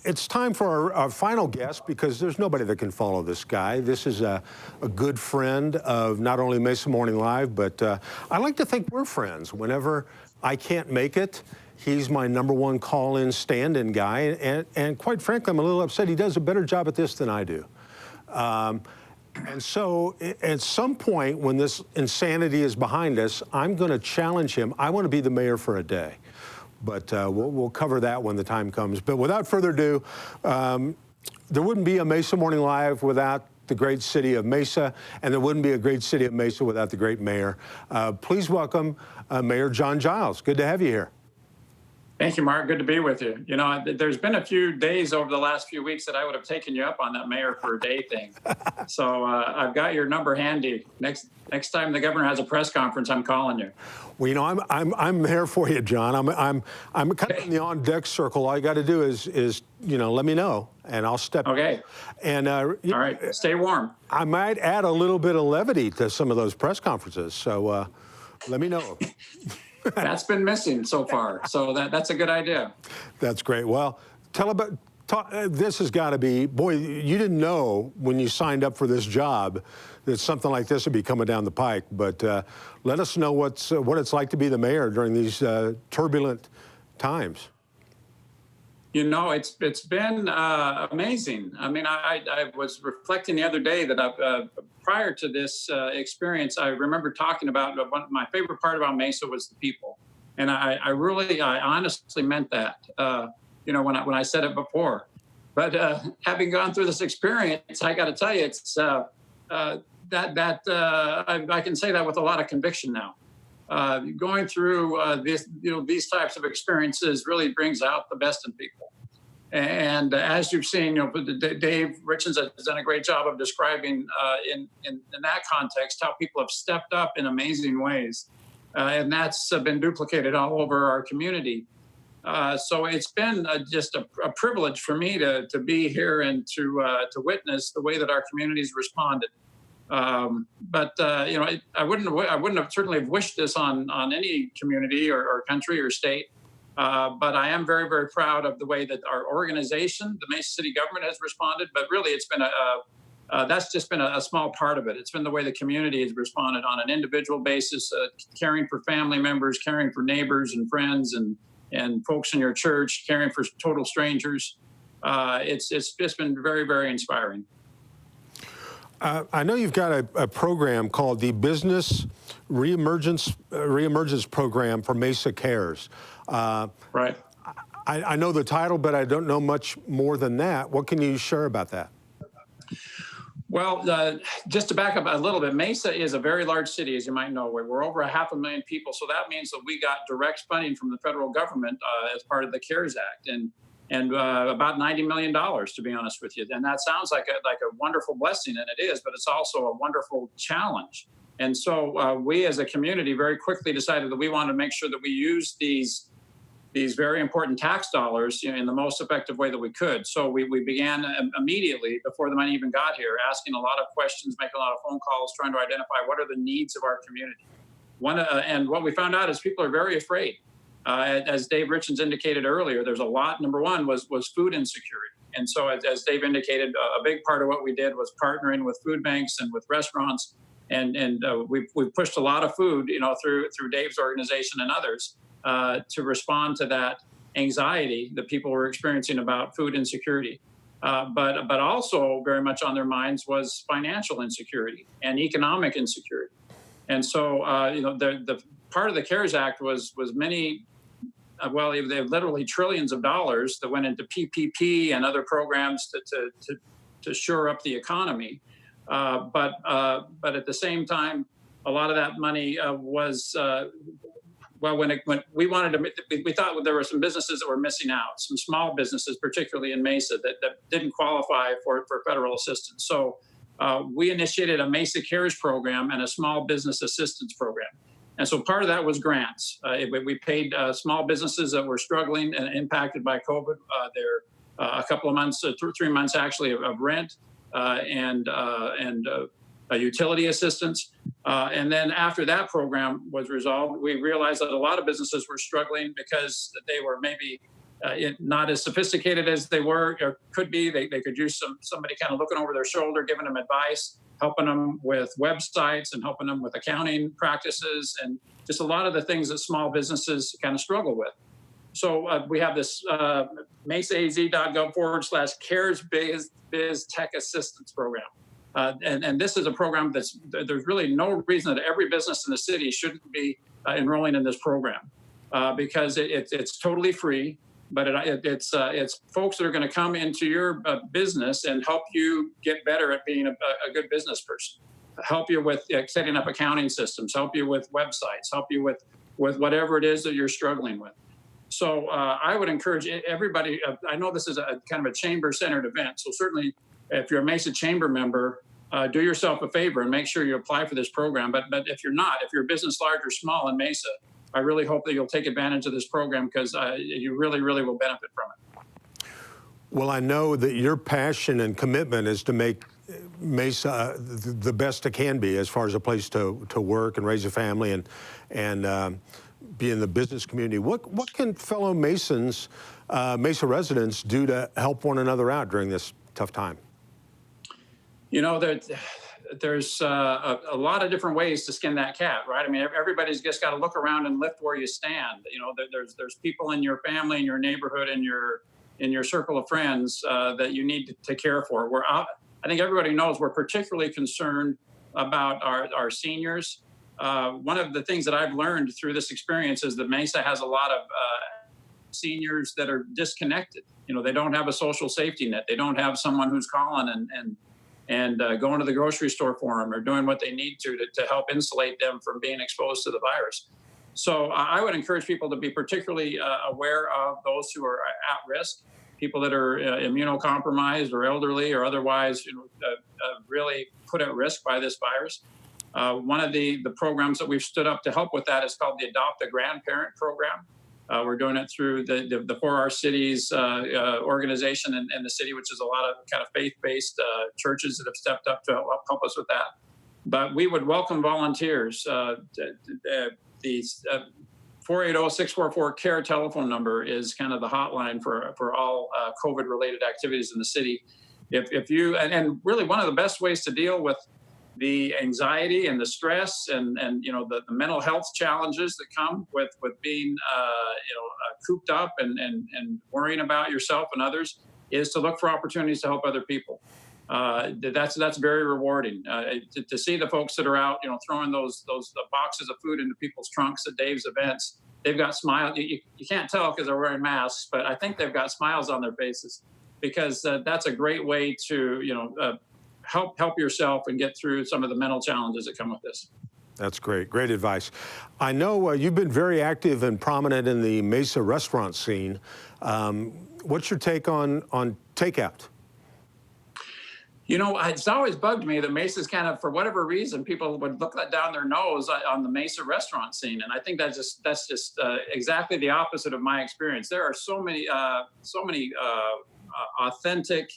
It's time for our final guest because there's nobody that can follow this guy. This is a good friend of not only Mesa Morning Live, but I like to think we're friends. Whenever I can't make it, he's my #1 call-in stand-in guy. And quite frankly, I'm a little upset. He does a better job at this than I do. And so at some point when this insanity is behind us, I'm going to challenge him. I want to be the mayor for a day. But we'll cover that when the time comes. But without further ado, there wouldn't be a Mesa Morning Live without the great city of Mesa, and there wouldn't be a great city of Mesa without the great mayor. Please welcome Mayor John Giles. Good to have you here. Thank you, Mark. Good to be with you. You know, there's been a few days over the last few weeks that I would have taken you up on that mayor for a day thing. So I've got your number handy. Next time the governor has a press conference, I'm calling you. Well, you know, I'm here for you, John. I'm kind of in the on deck circle. All you got to do is let me know, and I'll step. Okay. And all right, stay warm. I might add a little bit of levity to some of those press conferences. So let me know. That's been missing so far, so that's a good idea. That's great. Well, this has got to be, boy, you didn't know when you signed up for this job that something like this would be coming down the pike, but let us know what it's like to be the mayor during these turbulent times. You know, it's been amazing. I mean, I was reflecting the other day that prior to this experience, I remember talking about my favorite part about Mesa was the people, and I honestly meant that. When I said it before, but having gone through this experience, I got to tell you, it's I can say that with a lot of conviction now. Going through these types of experiences really brings out the best in people. And as you've seen, Dave Richens has done a great job of describing in that context how people have stepped up in amazing ways, and that's been duplicated all over our community. So it's been just a privilege for me to be here and to witness the way that our community's responded. But I wouldn't have certainly have wished this on any community or country or state. But I am very, very proud of the way that our organization, the Mesa City government, has responded. But really, it's been that's just been a small part of it. It's been the way the community has responded on an individual basis, caring for family members, caring for neighbors and friends and folks in your church, caring for total strangers. It's just been very, very inspiring. I know you've got a program called the Business Reemergence Program for Mesa Cares. Right. I know the title, but I don't know much more than that. What can you share about that? Well, just to back up a little bit, Mesa is a very large city, as you might know. We're over 500,000 people, so that means that we got direct funding from the federal government as part of the CARES Act, and about $90 million, to be honest with you. And that sounds like a wonderful blessing, and it is, but it's also a wonderful challenge. And so we as a community very quickly decided that we wanted to make sure that we use these very important tax dollars in the most effective way that we could. So we began immediately, before the money even got here, asking a lot of questions, making a lot of phone calls, trying to identify what are the needs of our community. And what we found out is people are very afraid. As Dave Richens indicated earlier, there's a lot. Number one was food insecurity. And so as Dave indicated, a big part of what we did was partnering with food banks and with restaurants. And we've pushed a lot of food, through Dave's organization and others to respond to that anxiety that people were experiencing about food insecurity. But also very much on their minds was financial insecurity and economic insecurity. And so, the part of the CARES Act was many. They have literally trillions of dollars that went into PPP and other programs to shore up the economy. But at the same time, a lot of that money was when we thought there were some businesses that were missing out, some small businesses, particularly in Mesa, that didn't qualify for federal assistance. So we initiated a Mesa Cares program and a small business assistance program. And so part of that was grants. We paid small businesses that were struggling and impacted by COVID. A couple of months, 3 months actually, of rent and utility assistance. And then after that program was resolved, we realized that a lot of businesses were struggling because they were maybe not as sophisticated as they were or could be. They could use somebody kind of looking over their shoulder, giving them advice, helping them with websites and helping them with accounting practices and just a lot of the things that small businesses kind of struggle with. So we have this mesaaz.gov/CARES Biz Tech Assistance Program. And this is a program there's really no reason that every business in the city shouldn't be enrolling in this program because it's totally free. But it's folks that are going to come into your business and help you get better at being a good business person, help you with setting up accounting systems, help you with websites, help you with whatever it is that you're struggling with. So I would encourage everybody. I know this is a kind of a chamber-centered event, so certainly if you're a Mesa Chamber member, do yourself a favor and make sure you apply for this program. But if you're not, if you're a business large or small in Mesa, I really hope that you'll take advantage of this program because you really, really will benefit from it. Well, I know that your passion and commitment is to make Mesa the best it can be as far as a place to work and raise a family and be in the business community. What can fellow Mesa residents do to help one another out during this tough time? You know, there's a lot of different ways to skin that cat, right? I mean, everybody's just got to look around and lift where you stand. You know, there's people in your family, in your neighborhood, in your circle of friends that you need to care for. I think everybody knows we're particularly concerned about our seniors. One of the things that I've learned through this experience is that Mesa has a lot of seniors that are disconnected. You know, they don't have a social safety net. They don't have someone who's calling and going to the grocery store for them or doing what they need to help insulate them from being exposed to the virus. So I would encourage people to be particularly aware of those who are at risk, people that are immunocompromised or elderly or otherwise really put at risk by this virus. One of the programs that we've stood up to help with that is called the Adopt a Grandparent Program. We're doing it through the 4R Cities organization in the city, which is a lot of kind of faith-based churches that have stepped up to help us with that. But we would welcome volunteers. The 480-644-CARE telephone number is kind of the hotline for all COVID-related activities in the city. If you and really one of the best ways to deal with the anxiety and the stress and you know the mental health challenges that come with being cooped up and worrying about yourself and others is to look for opportunities to help other people. That's very rewarding to see the folks that are out throwing those boxes of food into people's trunks at Dave's events. They've got smiles. You can't tell because they're wearing masks, but I think they've got smiles on their faces because that's a great way to help yourself and get through some of the mental challenges that come with this. That's great. Great advice. I know you've been very active and prominent in the Mesa restaurant scene. What's your take on takeout? You know, it's always bugged me that Mesa's kind of, for whatever reason, people would look down their nose on the Mesa restaurant scene, and I think that's just exactly the opposite of my experience. There are so many authentic,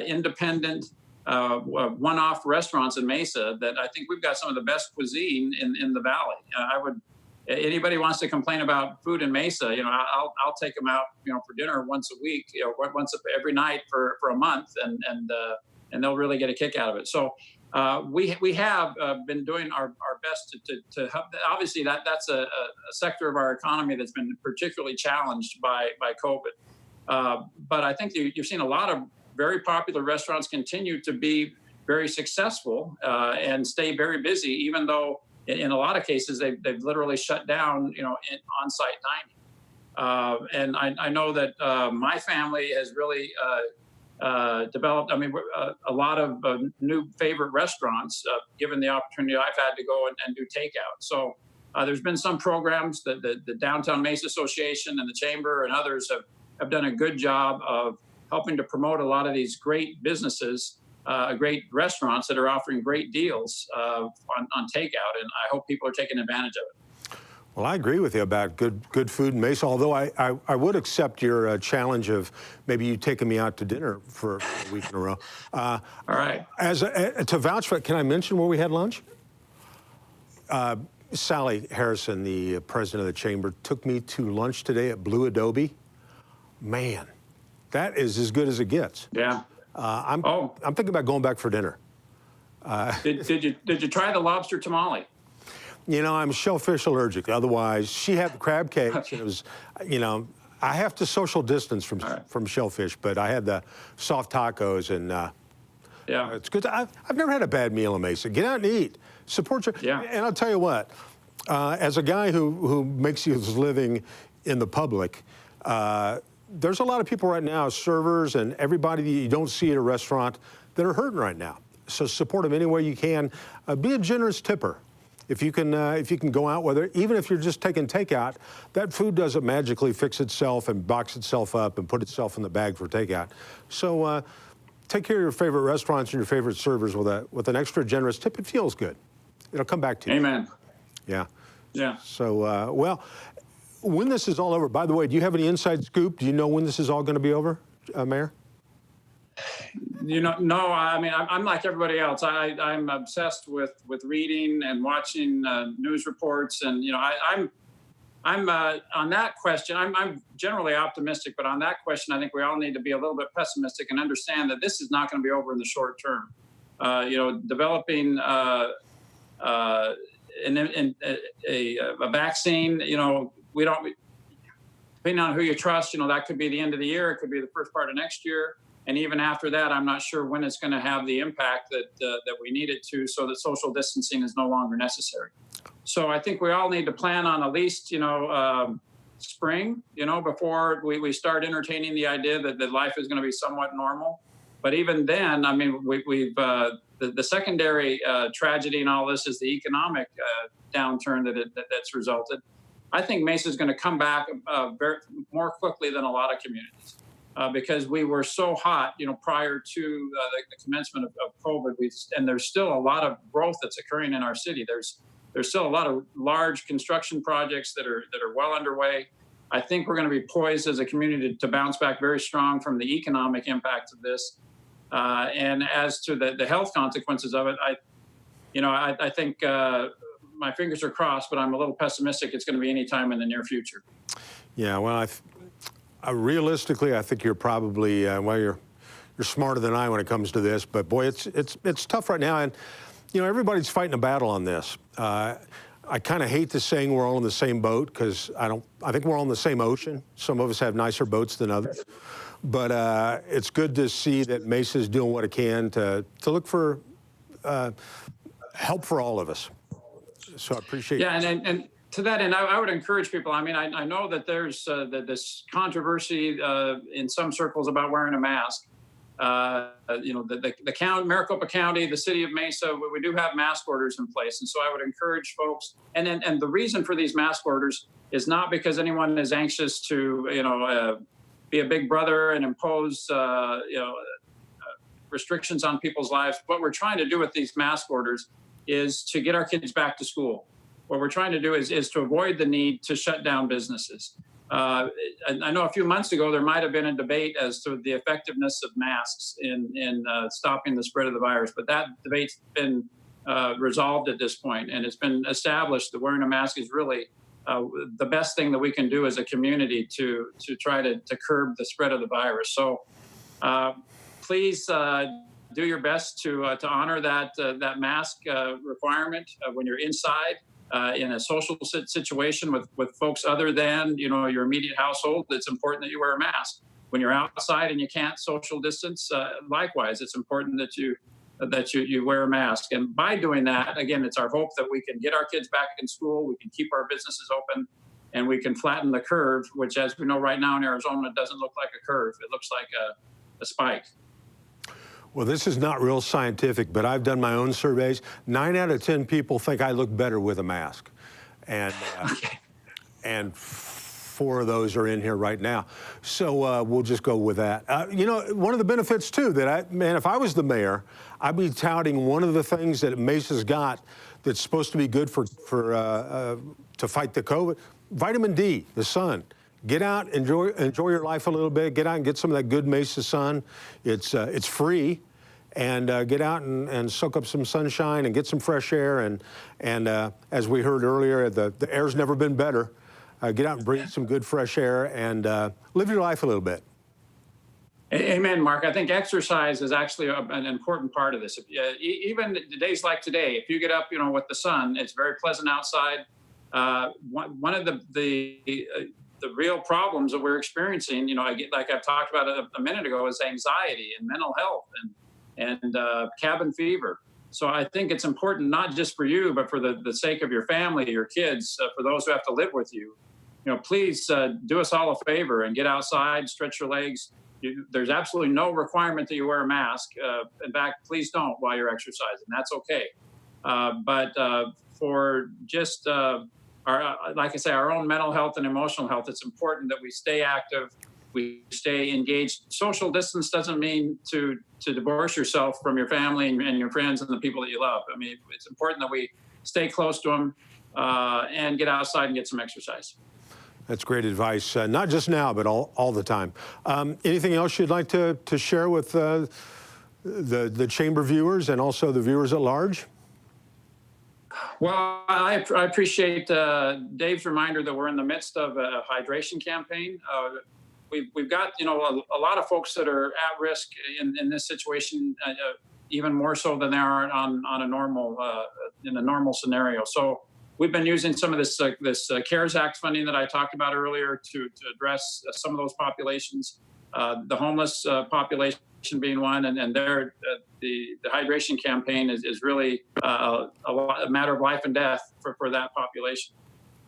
independent, one-off restaurants in Mesa that I think we've got some of the best cuisine in the valley. Anybody wants to complain about food in Mesa, I'll take them out, for dinner once a week, every night for a month, and they'll really get a kick out of it. So we have been doing our best to help. Obviously, that's a sector of our economy that's been particularly challenged by COVID. But I think you've seen a lot of very popular restaurants continue to be very successful and stay very busy, even though in a lot of cases they've literally shut down, on-site dining. And I know that my family has really developed, a lot of new favorite restaurants, given the opportunity I've had to go and do takeout. So there's been some programs that the Downtown Mesa Association and the Chamber and others have done a good job of helping to promote a lot of these great businesses, great restaurants that are offering great deals on takeout, and I hope people are taking advantage of it. Well, I agree with you about good food in Mesa, although I would accept your challenge of maybe you taking me out to dinner for a week in a row. All right. To vouch for it, can I mention where we had lunch? Sally Harrison, the president of the Chamber, took me to lunch today at Blue Adobe. Man, that is as good as it gets. Yeah. I'm thinking about going back for dinner. Did you try the lobster tamale? You know, I'm shellfish allergic. Otherwise, she had the crab cakes, and it was, you know, I have to social distance from shellfish, but I had the soft tacos, and Yeah. it's good. I've never had a bad meal in Mesa. Get out and eat. Support your. Yeah. And I'll tell you what, as a guy who makes his living in the public, there's a lot of people right now, servers and everybody that you don't see at a restaurant, that are hurting right now. So support them any way you can. Be a generous tipper. If you can go out with it, even if you're just taking takeout, that food doesn't magically fix itself and box itself up and put itself in the bag for takeout. So take care of your favorite restaurants and your favorite servers with an extra generous tip. It feels good. It'll come back to you. Amen. Yeah. Yeah. So, well, when this is all over, by the way, do you have any inside scoop? Do you know when this is all going to be over, Mayor? You know, no. I mean, I'm like everybody else. I'm obsessed with reading and watching news reports, and you know, I'm on that question. I'm generally optimistic, but on that question, I think we all need to be a little bit pessimistic and understand that this is not going to be over in the short term. You know, developing a vaccine. You know, we don't. Depending on who you trust, you know, that could be the end of the year. It could be the first part of next year. And even after that, I'm not sure when it's going to have the impact that we need it to, so that social distancing is no longer necessary. So I think we all need to plan on at least, you know, spring, you know, before we start entertaining the idea that life is going to be somewhat normal. But even then, I mean, the secondary tragedy in all this is the economic downturn that's resulted. I think Mesa is going to come back more quickly than a lot of communities. Because we were so hot, you know, prior to the commencement of COVID, and there's still a lot of growth that's occurring in our city. There's still a lot of large construction projects that are well underway. I think we're going to be poised as a community to bounce back very strong from the economic impact of this. And as to the health consequences of it, I think my fingers are crossed, but I'm a little pessimistic. It's going to be any time in the near future. Yeah, well, realistically, I think you're probably you're smarter than I when it comes to this. But boy, it's tough right now, and you know everybody's fighting a battle on this. I kind of hate the saying we're all in the same boat because I think we're all in the same ocean. Some of us have nicer boats than others, but it's good to see that Mesa's doing what it can to look for help for all of us. So I appreciate. Yeah, and to that end, I would encourage people. I mean, I know that there's this controversy in some circles about wearing a mask. You know, the Maricopa County, the city of Mesa, we do have mask orders in place, and so I would encourage folks. And the reason for these mask orders is not because anyone is anxious to, you know, be a big brother and impose, you know, restrictions on people's lives. What we're trying to do with these mask orders is to get our kids back to school. What we're trying to do is to avoid the need to shut down businesses. I know a few months ago there might have been a debate as to the effectiveness of masks in stopping the spread of the virus, but that debate's been resolved at this point, and it's been established that wearing a mask is really the best thing that we can do as a community to try to curb the spread of the virus. So please do your best to honor that mask requirement when you're inside. In a social situation with folks other than, you know, your immediate household, it's important that you wear a mask. When you're outside and you can't social distance, likewise, it's important that you wear a mask. And by doing that, again, it's our hope that we can get our kids back in school, we can keep our businesses open, and we can flatten the curve, which, as we know right now in Arizona, doesn't look like a curve. It looks like a spike. Well, this is not real scientific, but I've done my own surveys. 9 out of 10 people think I look better with a mask. And, and 4 of those are in here right now. So we'll just go with that. You know, one of the benefits, too, that if I was the mayor, I'd be touting one of the things that Mesa's got that's supposed to be good to fight the COVID, vitamin D, the sun. Get out, enjoy your life a little bit. Get out and get some of that good Mesa sun. It's free, and get out and soak up some sunshine and get some fresh air. And as we heard earlier, the air's never been better. get out and breathe some good fresh air and live your life a little bit. Amen, Mark. I think exercise is actually an important part of this. Even days like today, if you get up, with the sun, it's very pleasant outside. One of the real problems that we're experiencing, like I've talked about a minute ago, is anxiety and mental health and cabin fever. So I think it's important, not just for you, but for the sake of your family, your kids, for those who have to live with you. Please do us all a favor and get outside, stretch your legs. There's absolutely no requirement that you wear a mask. In fact, please don't while you're exercising. That's okay. But for just like I say, our own mental health and emotional health, it's important that we stay active, we stay engaged. Social distance doesn't mean to divorce yourself from your family and your friends and the people that you love. I mean, it's important that we stay close to them and get outside and get some exercise. That's great advice, not just now, but all the time. Anything else you'd like to share with the chamber viewers and also the viewers at large? Well, I appreciate Dave's reminder that we're in the midst of a hydration campaign. We've got a lot of folks that are at risk in this situation, even more so than they are on a normal in a normal scenario. So we've been using some of this CARES Act funding that I talked about earlier to address some of those populations, the homeless population being one, and the hydration campaign is really a matter of life and death for that population.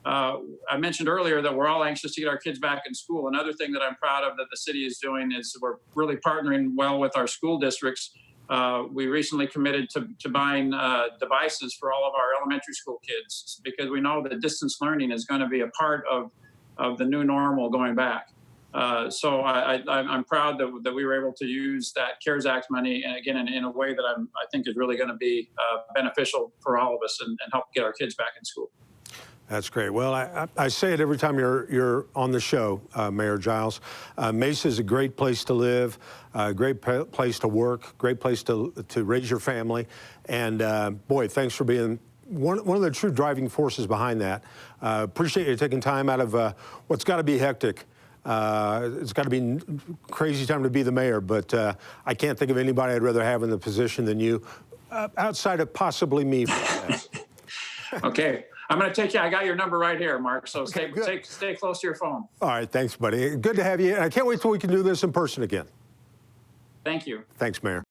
I mentioned earlier that we're all anxious to get our kids back in school. Another thing that I'm proud of that the city is doing is we're really partnering well with our school districts. We recently committed to buying devices for all of our elementary school kids because we know that distance learning is going to be a part of the new normal going back. So I'm proud that we were able to use that CARES Act money, and again, in a way that I think is really going to be beneficial for all of us and help get our kids back in school. That's great. Well, I say it every time you're on the show, Mayor Giles. Mesa is a great place to live, a great place to work, great place to raise your family. And boy, thanks for being one of the true driving forces behind that. Appreciate you taking time out of what's got to be hectic. It's got to be a crazy time to be the mayor, but I can't think of anybody I'd rather have in the position than you, outside of possibly me. Okay. I'm going to take you. I got your number right here, Mark. So Okay, stay close to your phone. All right. Thanks, buddy. Good to have you. I can't wait till we can do this in person again. Thank you. Thanks, Mayor.